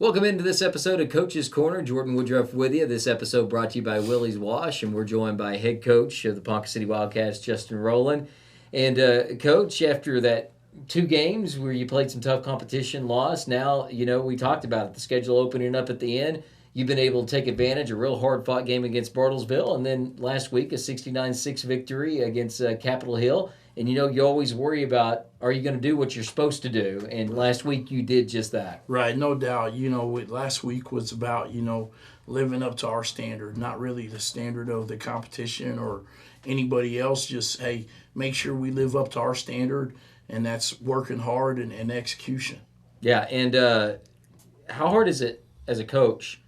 Welcome into this episode of Coach's Corner. Jordan Woodruff with you. This episode brought to you by Willie's Wash, and we're joined by head coach of the Ponca City Wildcats, Justin Rowland. And Coach, after that 2 games where you played some tough competition, lost, now, we talked about it, the schedule opening up at the end. You've been able to take advantage of a real hard-fought game against Bartlesville, and then last week a 69-6 victory against Capitol Hill. And, you always worry about, are you going to do what you're supposed to do? And last week you did just that. Right, no doubt. Last week was about, living up to our standard, not really the standard of the competition or anybody else. Just, hey, make sure we live up to our standard, and that's working hard and execution. Yeah, and how hard is it as a coach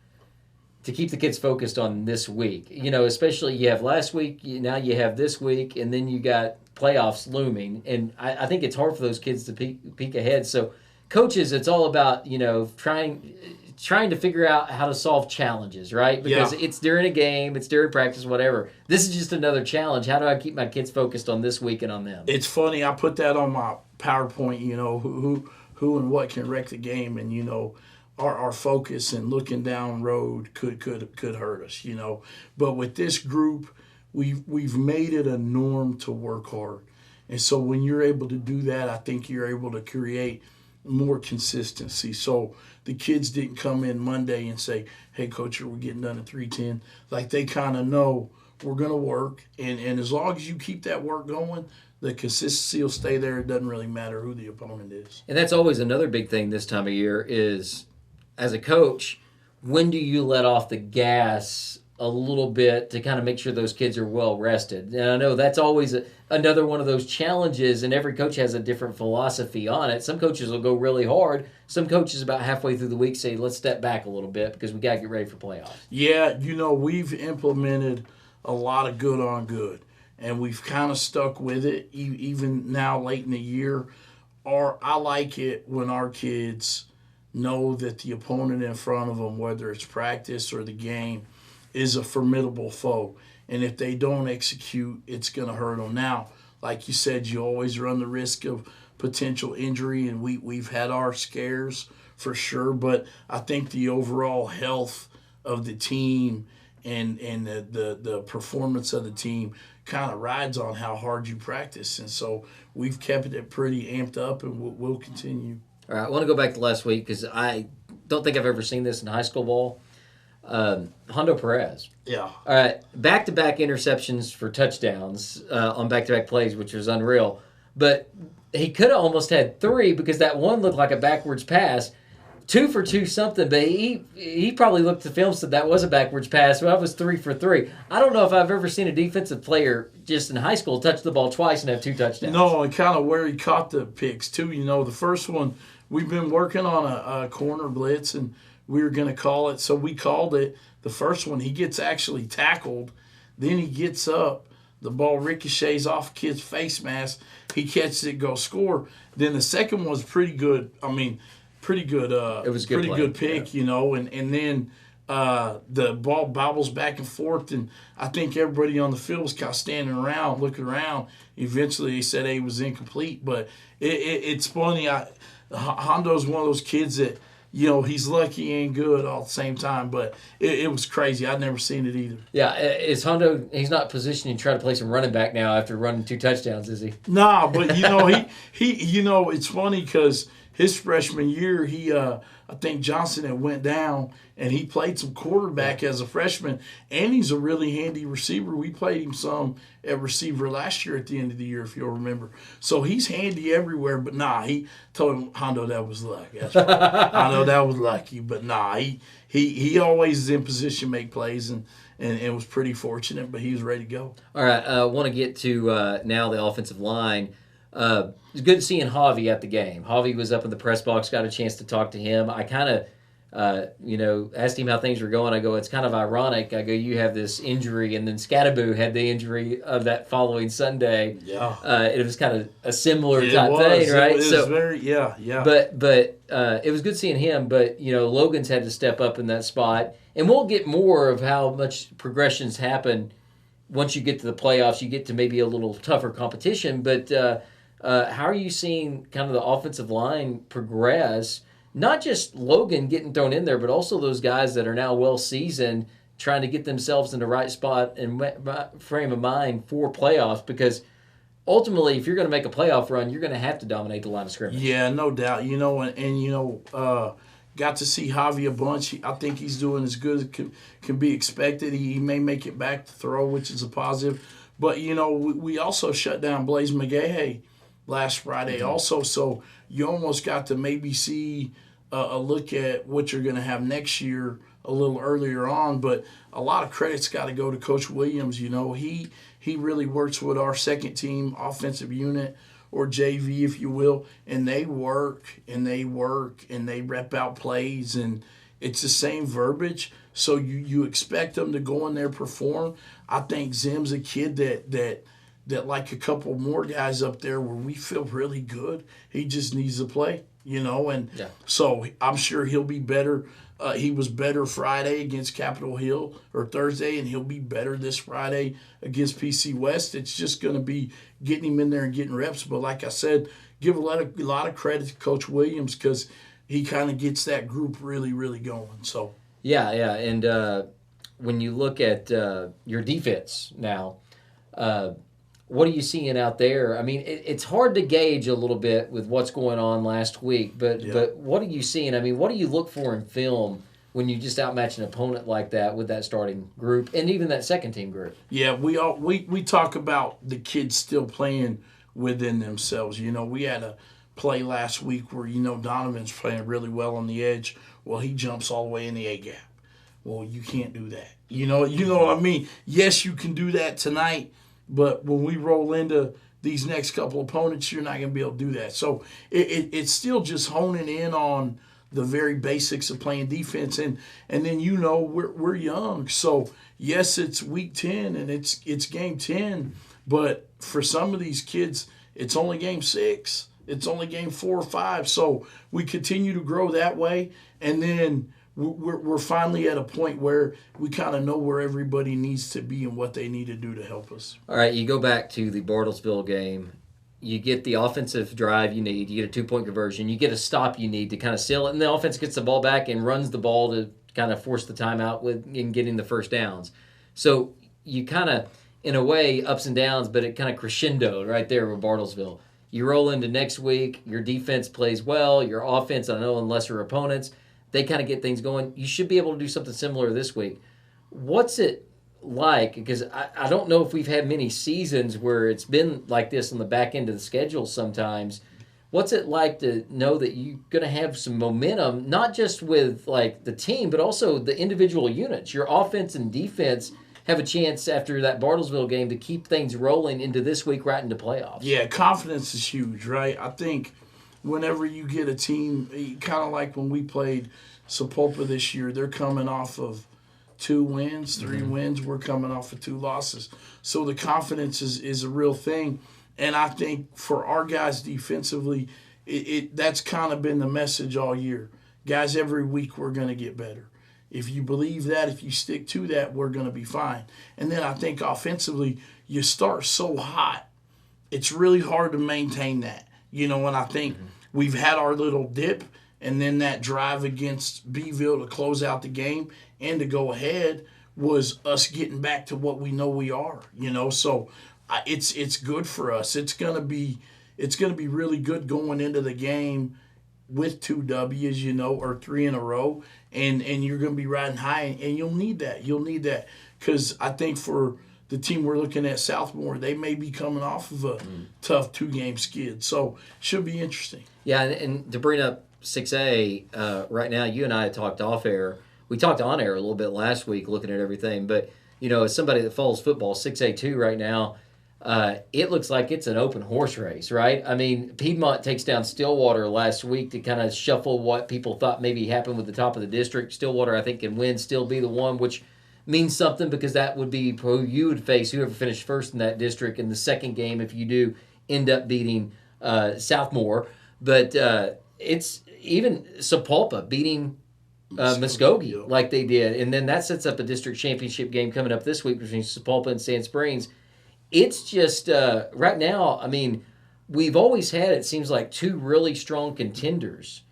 to keep the kids focused on this week? Especially you have last week, now you have this week, and then you got playoffs looming. And I think it's hard for those kids to peek ahead. So coaches, it's all about, trying to figure out how to solve challenges, right? Because it's during a game, it's during practice, whatever. This is just another challenge. How do I keep my kids focused on this week and on them? It's funny. I put that on my PowerPoint, who and what can wreck the game. And, our focus and looking down road could hurt us, But with this group, we've made it a norm to work hard. And so when you're able to do that, I think you're able to create more consistency. So the kids didn't come in Monday and say, hey, coach, we're getting done at 3:10. Like, they kind of know we're going to work. And as long as you keep that work going, the consistency will stay there. It doesn't really matter who the opponent is. And that's always another big thing this time of year is, as a coach, when do you let off the gas a little bit to kind of make sure those kids are well rested? And I know that's always another one of those challenges, and every coach has a different philosophy on it. Some coaches will go really hard. Some coaches about halfway through the week say, let's step back a little bit because we got to get ready for playoffs. Yeah, we've implemented a lot of good on good, and we've kind of stuck with it even now late in the year. I like it when our kids know that the opponent in front of them, whether it's practice or the game, is a formidable foe. And if they don't execute, it's going to hurt them. Now, like you said, you always run the risk of potential injury, and we've had our scares for sure. But I think the overall health of the team and the performance of the team kind of rides on how hard you practice. And so we've kept it pretty amped up, and we'll continue. All right, I want to go back to last week because I don't think I've ever seen this in high school ball. Hondo Perez. Yeah. All right, back-to-back interceptions for touchdowns on back-to-back plays, which was unreal. But he could have almost had 3 because that one looked like a backwards pass. 2 for 2 something, but he probably looked at the film and said that was a backwards pass. Well, that was 3 for 3. I don't know if I've ever seen a defensive player just in high school touch the ball twice and have 2 touchdowns. No, and kind of where he caught the picks, too. The first one, we've been working on a corner blitz, and we were going to call it. So we called it. The first one, he gets actually tackled. Then he gets up. The ball ricochets off a kid's face mask. He catches it, go score. Then the second one was pretty good. Pretty good. It was pretty good pick, yeah. And then the ball bobbles back and forth, and I think everybody on the field was kind of standing around, looking around. Eventually, they said, hey, it was incomplete. But it's funny. Hondo's one of those kids that, he's lucky and good all at the same time. But it was crazy. I'd never seen it either. Yeah, is Hondo, he's not positioning to try to play some running back now after running 2 touchdowns, is he? Nah, but, he it's funny because his freshman year, I think Johnson had went down, and he played some quarterback as a freshman, and he's a really handy receiver. We played him some at receiver last year at the end of the year, if you'll remember. So he's handy everywhere, but he told him, Hondo, that was luck. That's right. I know that was lucky, but he always is in position to make plays, and was pretty fortunate, but he was ready to go. All right, I want to get to now the offensive line. It's good seeing Javi at the game. Javi was up in the press box, got a chance to talk to him. I kind of, asked him how things were going. I go, it's kind of ironic. I go, you have this injury, and then Scattaboo had the injury of that following Sunday. Yeah. It was kind of a similar type thing, right? It was very, yeah. But it was good seeing him, but, Logan's had to step up in that spot. And we'll get more of how much progressions happen once you get to the playoffs. You get to maybe a little tougher competition, but how are you seeing kind of the offensive line progress not just Logan getting thrown in there, but also those guys that are now well seasoned, trying to get themselves in the right spot and frame of mind for playoffs. Because ultimately, if you're going to make a playoff run, you're going to have to dominate the line of scrimmage. Yeah, no doubt. Got to see Javi a bunch. I think he's doing as good as can be expected. He may make it back to throw, which is a positive. But, we also shut down Blaze McGahey last Friday also. So you almost got to maybe see a look at what you're going to have next year a little earlier on. But a lot of credit's got to go to Coach Williams. He really works with our second team offensive unit, or JV, if you will, and they work and they rep out plays, and it's the same verbiage. So you expect them to go in there, perform. I think Zim's a kid that like a couple more guys up there where we feel really good. He just needs to play, and so I'm sure he'll be better. He was better Friday against Capitol Hill, or Thursday, and he'll be better this Friday against PC West. It's just going to be getting him in there and getting reps. But like I said, give a lot of credit to Coach Williams, because he kind of gets that group really, really going. So yeah, and when you look at your defense now, what are you seeing out there? I mean, it's hard to gauge a little bit with what's going on last week, but what are you seeing? I mean, what do you look for in film when you just outmatch an opponent like that with that starting group and even that second team group? Yeah, we talk about the kids still playing within themselves. We had a play last week where Donovan's playing really well on the edge. Well, he jumps all the way in the A gap. Well, you can't do that. You know what I mean? Yes, you can do that tonight. But when we roll into these next couple opponents, you're not going to be able to do that. So it's still just honing in on the very basics of playing defense. And then we're young. So, yes, it's week 10 and it's game 10. But for some of these kids, it's only game 6. It's only game 4 or 5. So we continue to grow that way. And then we're finally at a point where we kind of know where everybody needs to be and what they need to do to help us. All right, you go back to the Bartlesville game. You get the offensive drive you need. You get a 2-point conversion. You get a stop you need to kind of seal it. And the offense gets the ball back and runs the ball to kind of force the timeout in getting the first downs. So you kind of, in a way, ups and downs, but it kind of crescendoed right there with Bartlesville. You roll into next week. Your defense plays well. Your offense, I know, on lesser opponents, they kind of get things going. You should be able to do something similar this week. What's it like? Because I don't know if we've had many seasons where it's been like this on the back end of the schedule sometimes. What's it like to know that you're going to have some momentum, not just with like the team, but also the individual units? Your offense and defense have a chance after that Bartlesville game to keep things rolling into this week right into playoffs. Yeah, confidence is huge, right? I think whenever you get a team, kind of like when we played Sepulpa this year, they're coming off of 2 wins, 3 wins. We're coming off of 2 losses. So the confidence is a real thing. And I think for our guys defensively, that's kind of been the message all year. Guys, every week we're going to get better. If you believe that, if you stick to that, we're going to be fine. And then I think offensively, you start so hot, it's really hard to maintain that. And I think we've had our little dip, and then that drive against Beeville to close out the game and to go ahead was us getting back to what we know we are. So it's good for us. It's gonna be really good going into the game with 2 W's, or 3 in a row, and you're gonna be riding high, and you'll need that. You'll need that because I think for the team we're looking at, Southmore, they may be coming off of a tough 2-game skid. So should be interesting. Yeah, and to bring up 6A, right now, you and I talked off air. We talked on air a little bit last week looking at everything. But, as somebody that follows football, 6A2 right now, it looks like it's an open horse race, right? I mean, Piedmont takes down Stillwater last week to kind of shuffle what people thought maybe happened with the top of the district. Stillwater, I think, can win, still be the one, which means something because that would be who you would face, whoever finished first in that district in the second game if you do end up beating Southmore. But it's even Sepulpa beating Muskogee like they did. And then that sets up a district championship game coming up this week between Sepulpa and Sand Springs. It's just, right now, I mean, we've always had, it seems like, 2 really strong contenders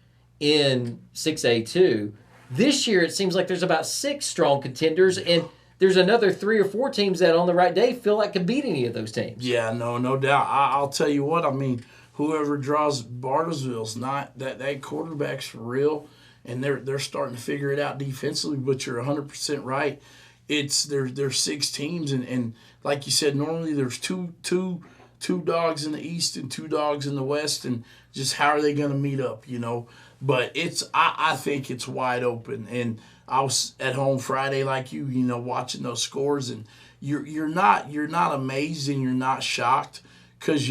in 6A2. This year, it seems like there's about 6 strong contenders, and there's another 3 or 4 teams that on the right day feel like could beat any of those teams. Yeah, no doubt. I'll tell you what. I mean, whoever draws Bartlesville's not that quarterback's for real, and they're starting to figure it out defensively. But you're 100% right. There's 6 teams, and like you said, normally there's two dogs in the East and 2 dogs in the West, and just how are they going to meet up, But I think it's wide open, and I was at home Friday like you, watching those scores, and you're not amazed and you're not shocked because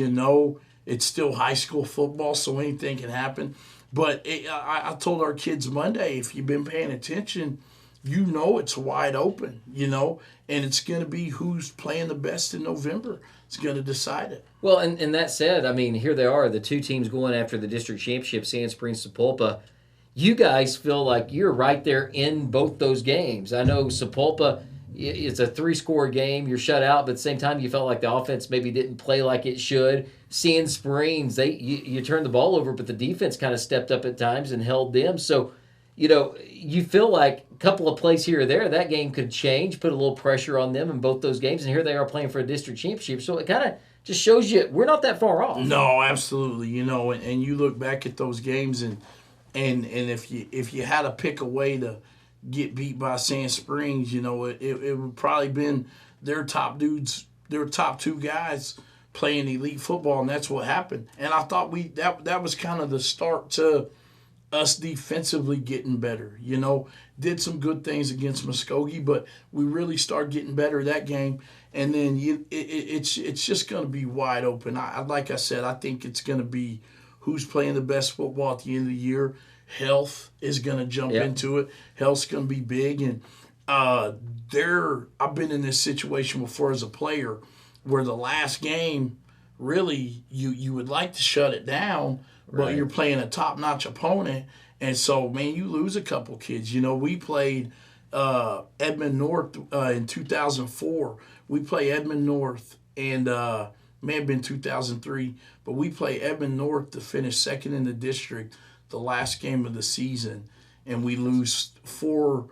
it's still high school football, so anything can happen. But I told our kids Monday, if you've been paying attention, it's wide open, and it's going to be who's playing the best in November. It's going to decide it. Well, and that said, I mean, here they are, the 2 teams going after the district championship, Sand Springs, Sapulpa. You guys feel like you're right there in both those games. I know Sapulpa, it's a 3-score game. You're shut out, but at the same time, you felt like the offense maybe didn't play like it should. Sand Springs, you turned the ball over, but the defense kind of stepped up at times and held them. So, you feel like a couple of plays here or there, that game could change, put a little pressure on them in both those games, and here they are playing for a district championship. So it kind of just shows you we're not that far off. No, absolutely. And you look back at those games, and if you had to pick a way to get beat by Sand Springs, it would probably been their top dudes, their top 2 guys playing elite football, and that's what happened. And I thought that was kind of the start to us defensively getting better. Did some good things against Muskogee, but we really started getting better that game. And then it's just going to be wide open. Like I said, I think it's going to be who's playing the best football at the end of the year. Health is going to jump into it. Health's going to be big. And I've been in this situation before as a player where the last game, really, you would like to shut it down, but you're playing a top-notch opponent. And so, man, you lose a couple kids. We played Edmond North in 2004. We play Edmond North, and may have been 2003, but we play Edmond North to finish second in the district the last game of the season, and we lose four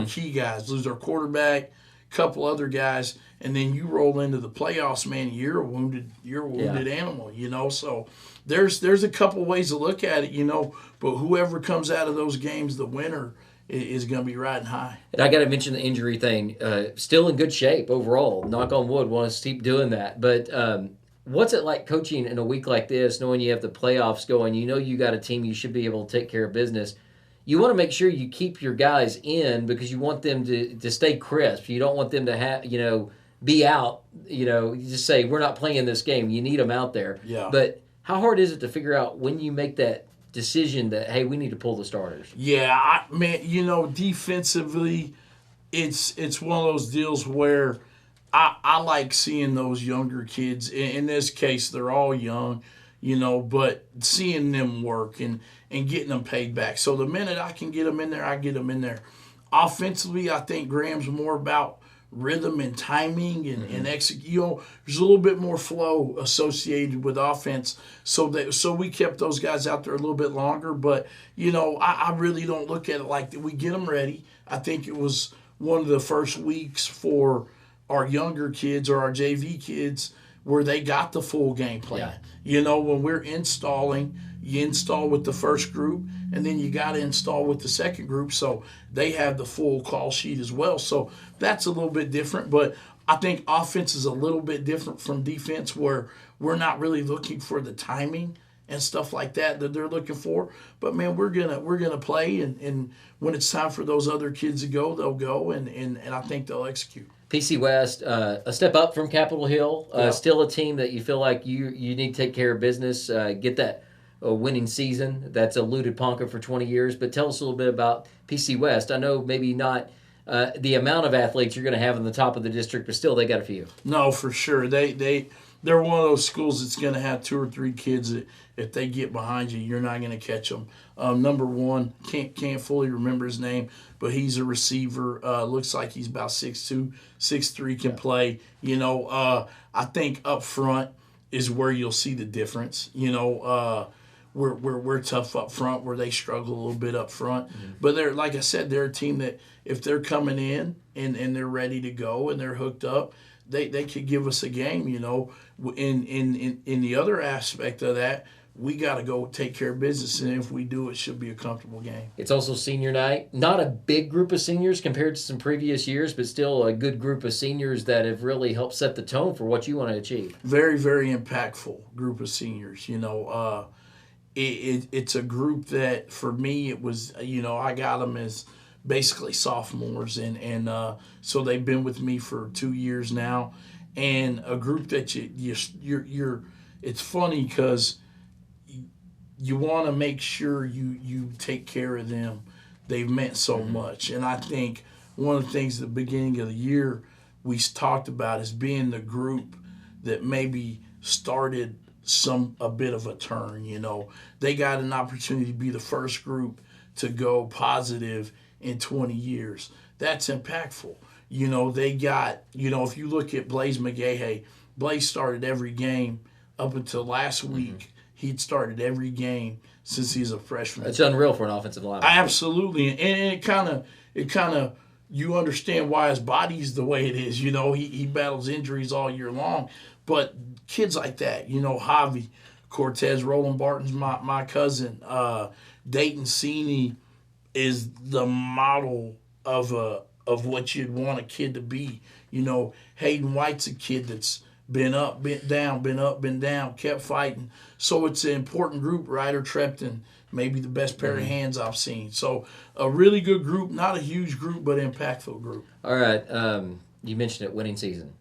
key guys. Lose our quarterback, couple other guys, and then you roll into the playoffs, man, you're a wounded animal, So there's a couple ways to look at it, but whoever comes out of those games, the winner, is going to be riding high. And I got to mention the injury thing. Still in good shape overall. Knock on wood, want to keep doing that. But what's it like coaching in a week like this, knowing you have the playoffs going? You got a team you should be able to take care of business. You want to make sure you keep your guys in because you want them to stay crisp. You don't want them to have, be out, you just say, we're not playing this game. You need them out there. Yeah. But how hard is it to figure out when you make that decision that, hey, we need to pull the starters? Yeah, defensively, it's one of those deals where I like seeing those younger kids. In this case, they're all young, but seeing them work and getting them paid back. So the minute I can get them in there, I get them in there. Offensively, I think Graham's more about rhythm and timing and execute. There's a little bit more flow associated with offense, so we kept those guys out there a little bit longer. But I really don't look at it like that. We get them ready. I think it was one of the first weeks for our younger kids or our JV kids where they got the full game plan. Yeah. When we're installing, you install with the first group, and then you got to install with the second group, so they have the full call sheet as well. So that's a little bit different, but I think offense is a little bit different from defense, where we're not really looking for the timing and stuff like that they're looking for. But man, we're gonna play, and when it's time for those other kids to go, they'll go, and I think they'll execute. PC West, a step up from Capitol Hill, still a team that you feel like you need to take care of business, get that winning season that's eluded Ponca for 20 years. But tell us a little bit about PC West. I know maybe not the amount of athletes you're going to have in the top of the district, but still they got a few. No, for sure. They're one of those schools that's going to have 2 or 3 kids that if they get behind you, you're not going to catch them. Number one, can't fully remember his name, but he's a receiver. Looks like he's about 6'2", 6'3", can play. I think up front is where you'll see the difference. we're tough up front, where they struggle a little bit up front. But they're, like I said, they're a team that if they're coming in and they're ready to go and they're hooked up, they could give us a game. In the other aspect of that, we got to go take care of business, and if we do, it should be a comfortable game. It's also senior night. Not a big group of seniors compared to some previous years, but still a good group of seniors that have really helped set the tone for what you want to achieve. Very, very impactful group of seniors. It's a group that, for me, it was, I got them as basically sophomores, and so they've been with me for 2 years now, and a group that you're it's funny because you want to make sure you take care of them. They've meant so much. And I think one of the things at the beginning of the year we talked about is being the group that maybe started a bit of a turn. They got an opportunity to be the first group to go positive in 20 years. That's impactful. They got, if you look at Blaze McGahey, Blaze started every game up until last week. He'd started every game since he's a freshman. It's unreal for an offensive lineman. Absolutely, and it kind of you understand why his body's the way it is. He battles injuries all year long, but kids like that, Javi Cortez, Roland Barton's my cousin, Dayton Sini is the model of what you'd want a kid to be. Hayden White's a kid that's been up, been down, been up, been down, kept fighting. So it's an important group. Ryder Trepton, maybe the best pair of hands I've seen. So a really good group, not a huge group, but impactful group. All right. You mentioned it, winning season.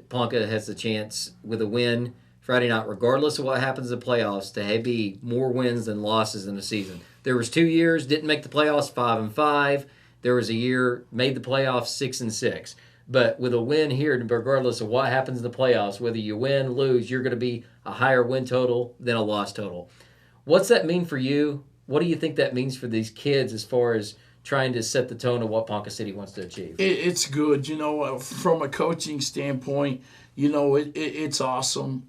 Ponca has the chance with a win Friday night, regardless of what happens in the playoffs, to be more wins than losses in the season. There was 2 years, didn't make the playoffs, 5-5. There was a year, made the playoffs 6-6. But with a win here, regardless of what happens in the playoffs, whether you win, lose, you're going to be a higher win total than a loss total. What's that mean for you? What do you think that means for these kids as far as trying to set the tone of what Ponca City wants to achieve? It's good. From a coaching standpoint, it's awesome.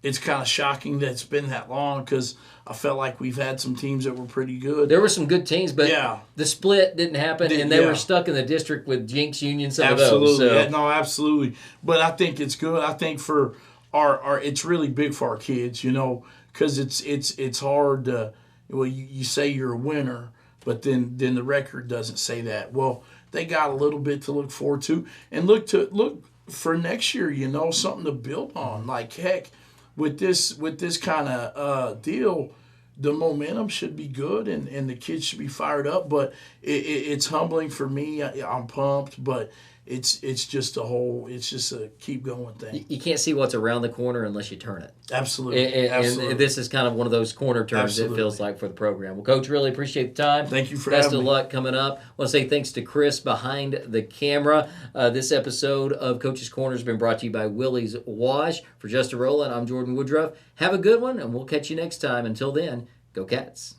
It's kind of shocking that it's been that long because I felt like we've had some teams that were pretty good. There were some good teams, but the split didn't happen, and they were stuck in the district with Jinx Union, some of those. So. No, absolutely. But I think it's good. I think for our it's really big for our kids, because it's hard to, you say you're a winner, but then the record doesn't say that. Well, they got a little bit to look forward to, and look for next year, something to build on. Like, heck, with this kind of deal, the momentum should be good and the kids should be fired up. But it's humbling for me. I'm pumped, but it's just a keep going thing. You can't see what's around the corner unless you turn it. Absolutely. And this is kind of one of those corner turns, it feels like, for the program. Well, Coach, really appreciate the time. Thank you for having me. Best of luck coming up. I want to say thanks to Chris behind the camera. This episode of Coach's Corner has been brought to you by Willie's Wash. For Justin Rowland, I'm Jordan Woodruff. Have a good one, and we'll catch you next time. Until then, go Cats.